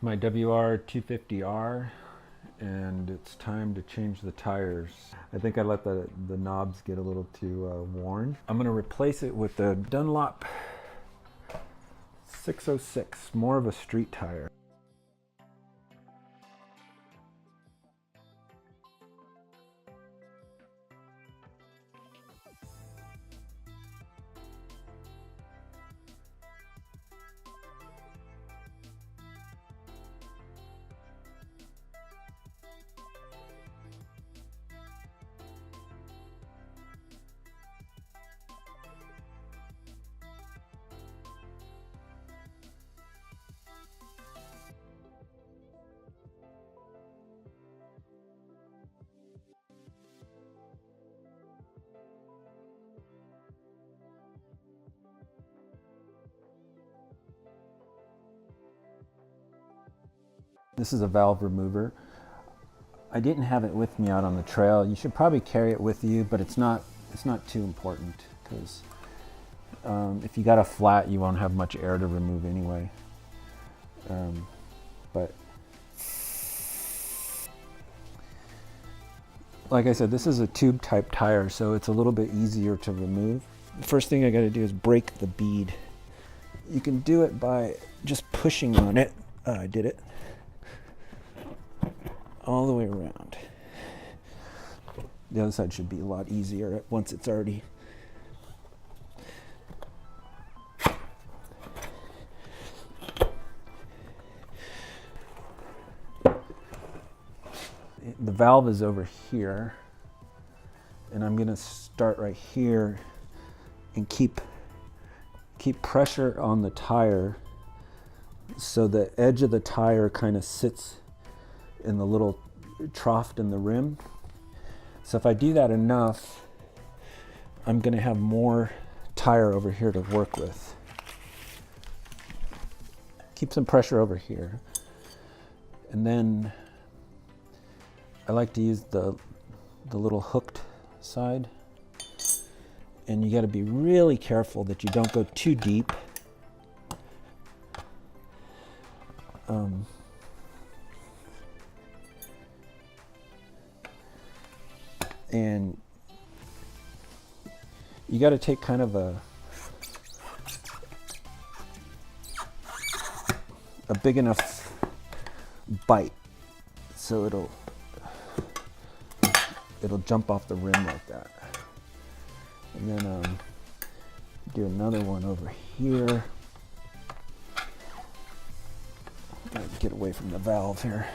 My WR250R, and it's time to change the tires. I think I let the knobs get a little too worn. I'm going to replace it with the Dunlop 606, more of a street tire. This is a valve remover. I didn't have it with me out on the trail. You should probably carry it with you, but it's not too important because if you got a flat, you won't have much air to remove anyway. But like I said, this is a tube type tire, so it's a little bit easier to remove. The first thing I got to do is break the bead. You can do it by just pushing on it. I did it all the way around. The other side should be a lot easier once it's already. The valve is over here, and I'm going to start right here and keep pressure on the tire so the edge of the tire kind of sits in the little trough in the rim. So if I do that enough, I'm going to have more tire over here to work with. Keep some pressure over here. And then I like to use the little hooked side. And you got to be really careful that you don't go too deep. And you got to take kind of a big enough bite so it'll jump off the rim like that. And then do another one over here. Gotta get away from the valve here.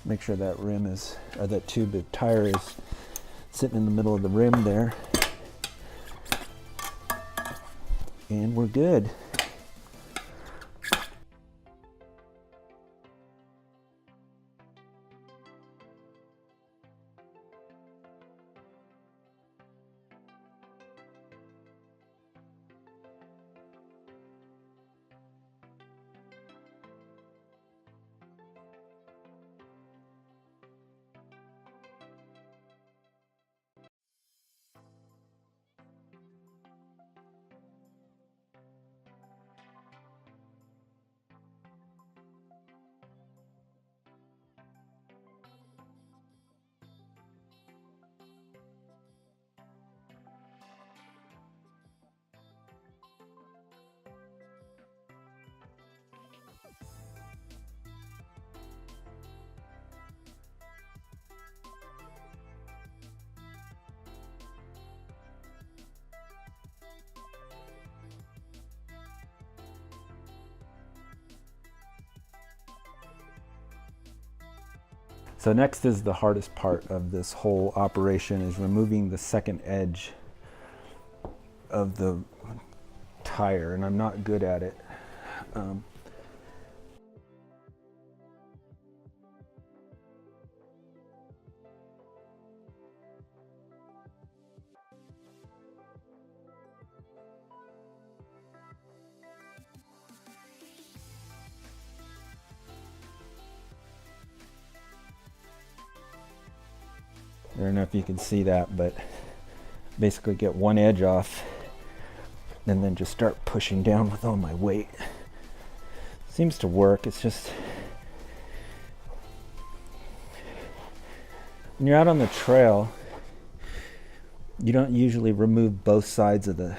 Make sure that rim is, or that tube of tire is sitting in the middle of the rim there. And we're good. So next is the hardest part of this whole operation, is removing the second edge of the tire, and I'm not good at it. I don't know if you can see that, but basically get one edge off and then just start pushing down with all my weight. Seems to work. It's just when you're out on the trail, you don't usually remove both sides of the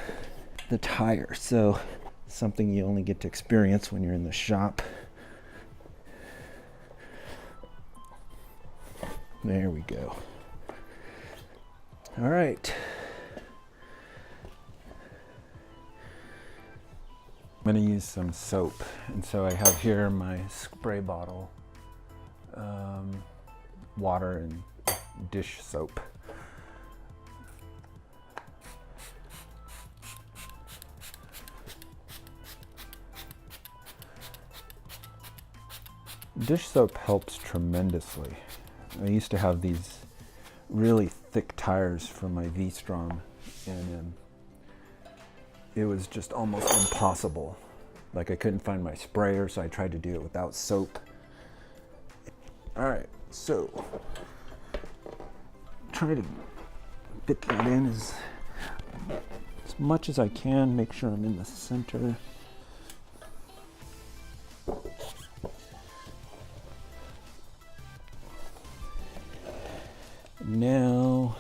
tire, so it's something you only get to experience when you're in the shop. There we go. All right. I'm going to use some soap, and so I have here my spray bottle, water and dish soap. Dish soap helps tremendously. I used to have these really thick tires for my V-Strom, and it was just almost impossible. Like, I couldn't find my sprayer, so I tried to do it without soap. All right, so try to fit that in as much as I can. Make sure I'm in the center. Now,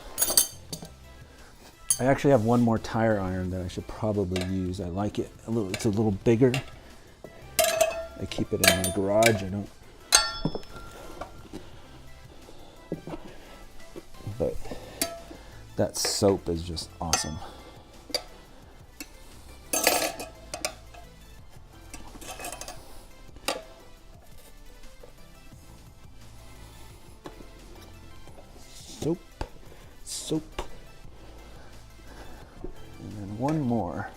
I actually have one more tire iron that I should probably use. I like it a little, it's a little bigger. I keep it in my garage. I don't, but that soap is just awesome. Soap, and then one more.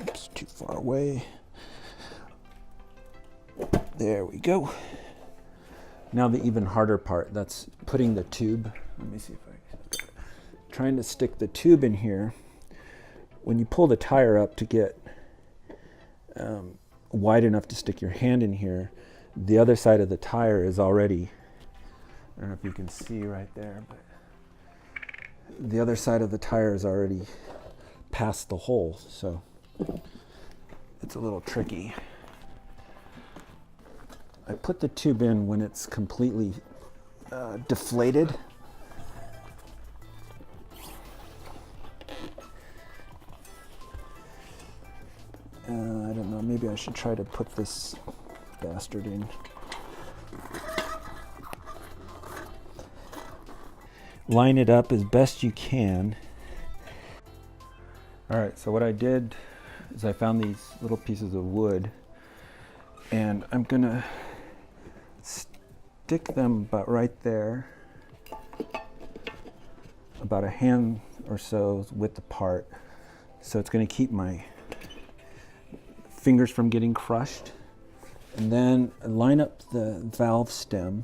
Oops, too far away. There we go. Now the even harder part, that's putting the tube. Let me see if I can. Trying to stick the tube in here. When you pull the tire up to get wide enough to stick your hand in here, the other side of the tire is already, I don't know if you can see right there, but the other side of the tire is already past the hole, so it's a little tricky. I put the tube in when it's completely deflated. I don't know, maybe I should try to put this bastard in. Line it up as best you can. All right, so what I did is I found these little pieces of wood, and I'm gonna stick them about right there, about a hand or so width apart. So it's gonna keep my fingers from getting crushed. And then line up the valve stem.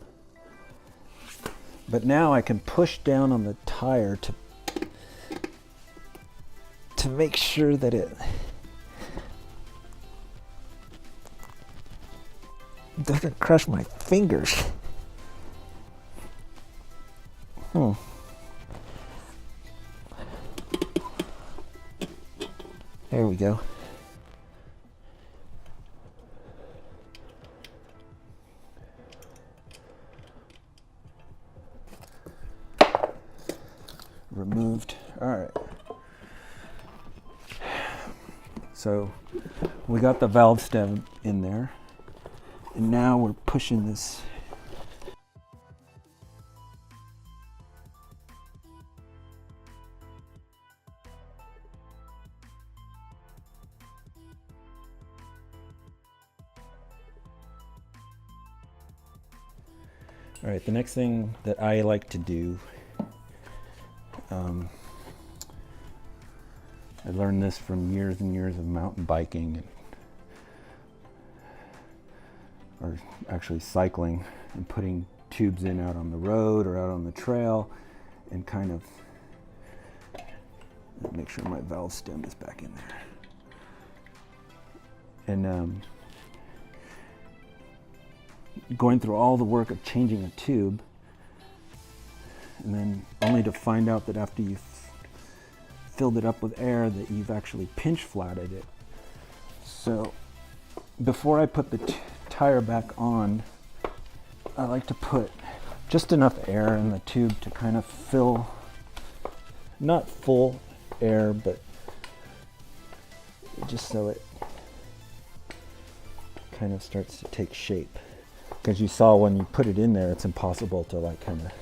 But now I can push down on the tire to make sure that it doesn't crush my fingers. There we go. Removed. All right. So we got the valve stem in there, and now we're pushing this. All right, the next thing that I like to do, I learned this from years and years of mountain biking, or actually cycling, and putting tubes in out on the road or out on the trail, and kind of make sure my valve stem is back in there. And going through all the work of changing a tube, and then only to find out that after you've filled it up with air that you've actually pinch flatted it. So before I put the tire back on, I like to put just enough air in the tube to kind of fill, not full air, but just so it kind of starts to take shape. Because you saw when you put it in there, it's impossible to like kind of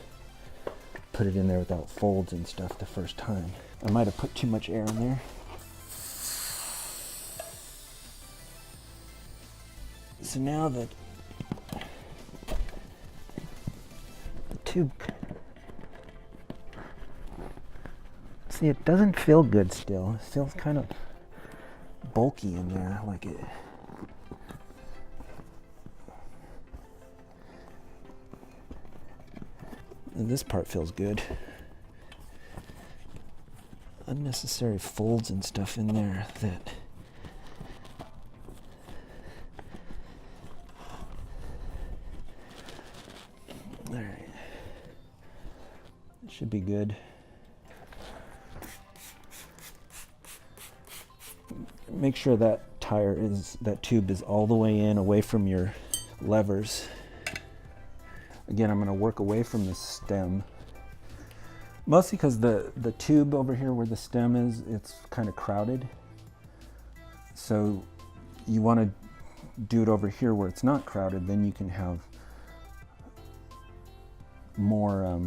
put it in there without folds and stuff the first time. I might have put too much air in there. So now that the tube, see, it doesn't feel good still. It feels kind of bulky in there, like it. And this part feels good. Unnecessary folds and stuff in there that all right. It should be good. Make sure that that tube is all the way in, away from your levers. Again, I'm going to work away from the stem. Mostly because the tube over here where the stem is, it's kind of crowded. So you want to do it over here where it's not crowded, then you can have more,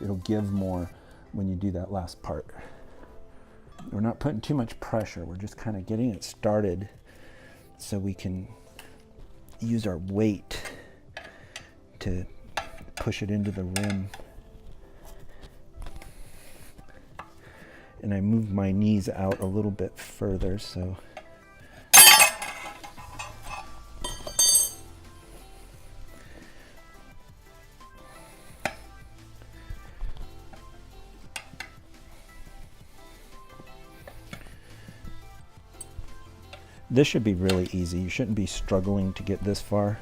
it'll give more when you do that last part. We're not putting too much pressure, we're just kind of getting it started so we can use our weight to push it into the rim. And I move my knees out a little bit further, so this should be really easy. You shouldn't be struggling to get this far.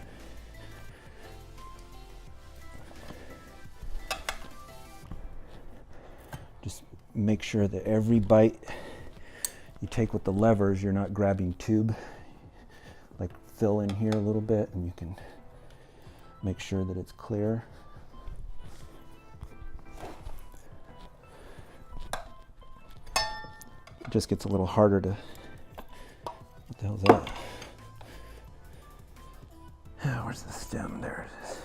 Just make sure that every bite you take with the levers, you're not grabbing tube. Like fill in here a little bit and you can make sure that it's clear. It just gets a little harder to, what the hell's that? Oh, where's the stem? There it is.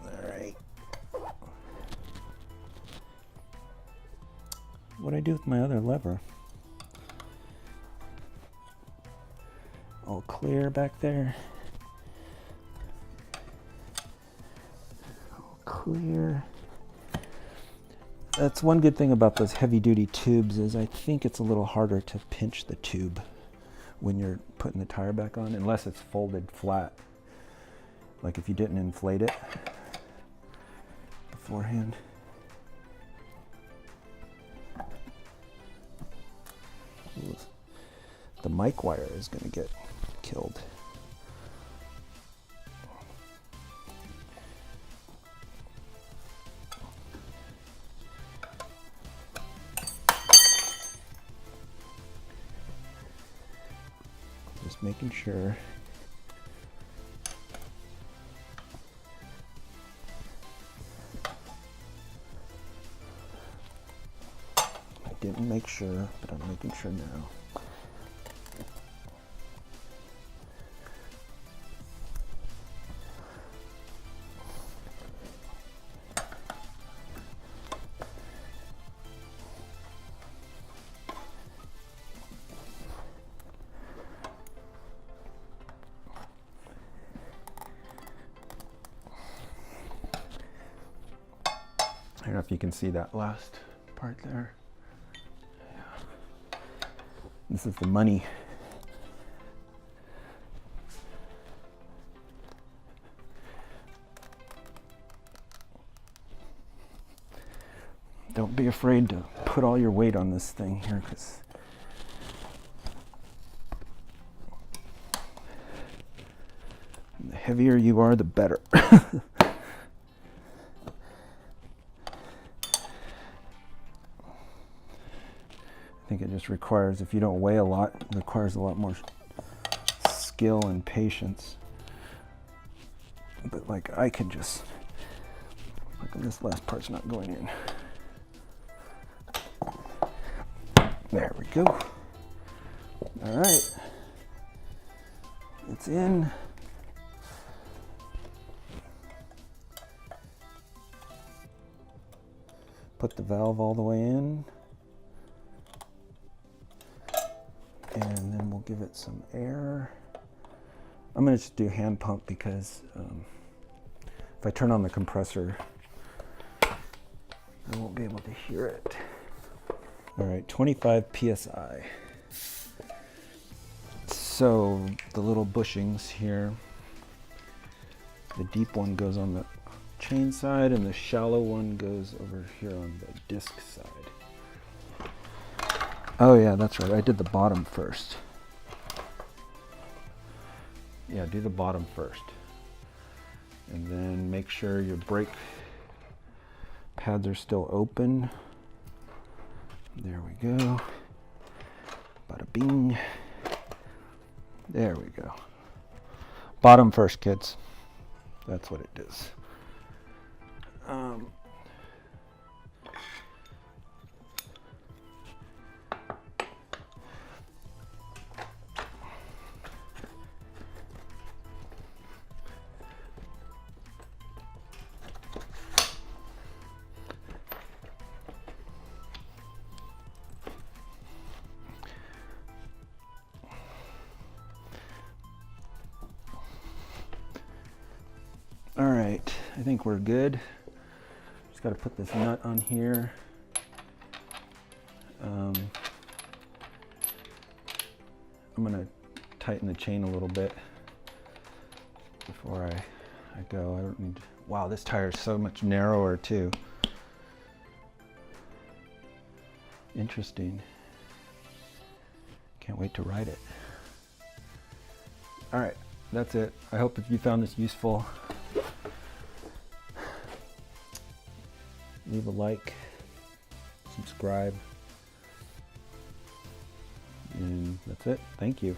All right. What'd I do with my other lever? All clear back there. All clear. That's one good thing about those heavy-duty tubes is I think it's a little harder to pinch the tube when you're putting the tire back on, unless it's folded flat. Like if you didn't inflate it beforehand. Ooh, the mic wire is going to get killed. Just making sure. I didn't make sure, but I'm making sure now. I don't know if you can see that last part there. Yeah. This is the money. Don't be afraid to put all your weight on this thing here, because heavier you are, the better. I think it just requires, if you don't weigh a lot, it requires a lot more skill and patience. But like I can just, look at this last part's not going in. There we go. All right, it's in. Put the valve all the way in. And then we'll give it some air. I'm going to just do hand pump because if I turn on the compressor, I won't be able to hear it. All right, 25 psi. So the little bushings here, the deep one goes on the chain side and the shallow one goes over here on the disc side. Oh yeah, that's right. I did the bottom first. Yeah, do the bottom first. And then make sure your brake pads are still open. There we go. Bada bing. There we go. Bottom first, kids. That's what it is. All right, I think we're good. Just got to put this nut on here. I'm going to tighten the chain a little bit before I go. I don't need. Wow, this tire is so much narrower too. Interesting. Can't wait to ride it. All right, that's it. I hope that you found this useful. Leave a like, subscribe, and that's it. Thank you.